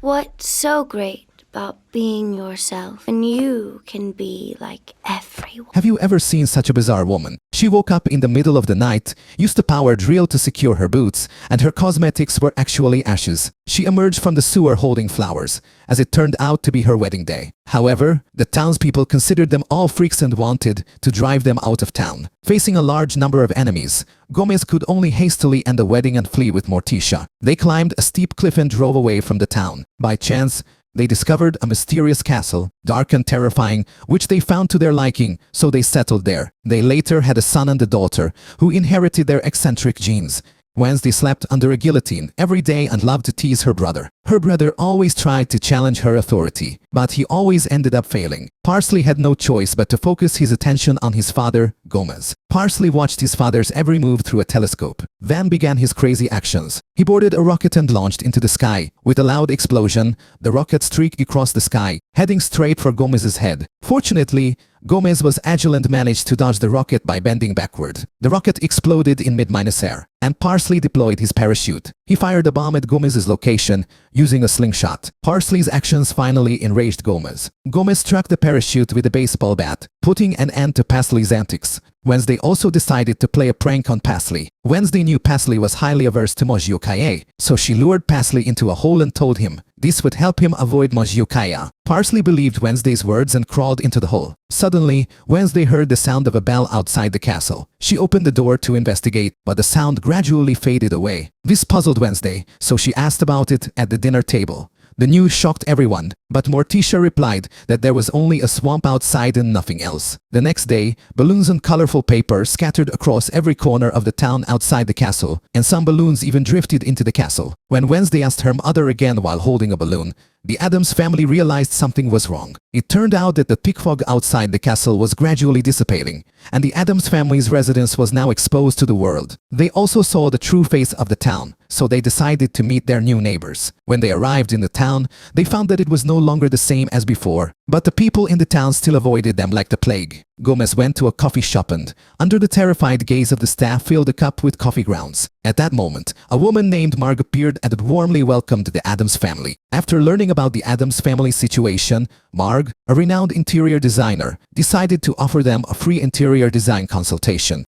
What's so great about being yourself and you can be like everyone? Have you ever seen such a bizarre woman? She woke up in the middle of the night, used a power drill to secure her boots, and her cosmetics were actually ashes. She emerged from the sewer holding flowers, as it turned out to be her wedding day. However, the townspeople considered them all freaks and wanted to drive them out of town. Facing a large number of enemies, Gomez could only hastily end the wedding and flee with Morticia. They climbed a steep cliff and drove away from the town. By chance, they discovered a mysterious castle, dark and terrifying, which they found to their liking, so they settled there. They later had a son and a daughter, who inherited their eccentric genes. Wednesday slept under a guillotine every day and loved to tease her brother. Her brother always tried to challenge her authority, but he always ended up failing. Parsley had no choice but to focus his attention on his father, Gomez. Parsley watched his father's every move through a telescope. Then began his crazy actions. He boarded a rocket and launched into the sky. With a loud explosion, the rocket streaked across the sky, heading straight for Gomez's head. Fortunately, Gomez was agile and managed to dodge the rocket by bending backward. The rocket exploded in mid-air, and Parsley deployed his parachute. He fired a bomb at Gomez's location using a slingshot. Parsley's actions finally enraged Gomez. Gomez struck the parachute with a baseball bat, putting an end to Parsley's antics. Wednesday also decided to play a prank on Parsley. Wednesday knew Parsley was highly averse to Mojiukaye, so she lured Parsley into a hole and told him this would help him avoid Mojiukaya. Parsley believed Wednesday's words and crawled into the hole. Suddenly, Wednesday heard the sound of a bell outside the castle. She opened the door to investigate, but the sound gradually faded away. This puzzled Wednesday, so she asked about it at the dinner table. The news shocked everyone, but Morticia replied that there was only a swamp outside and nothing else. The next day, balloons and colorful paper scattered across every corner of the town outside the castle, and some balloons even drifted into the castle. When Wednesday asked her mother again while holding a balloon, the Addams family realized something was wrong. It turned out that the thick fog outside the castle was gradually dissipating, and the Addams family's residence was now exposed to the world. They also saw the true face of the town, so they decided to meet their new neighbors. When they arrived in the town, they found that it was no longer the same as before, but the people in the town still avoided them like the plague. Gomez went to a coffee shop and, under the terrified gaze of the staff, filled a cup with coffee grounds. At that moment, a woman named Marg appeared and warmly welcomed the Addams family. After learning about the Addams family situation, Marg, a renowned interior designer, decided to offer them a free interior design consultation.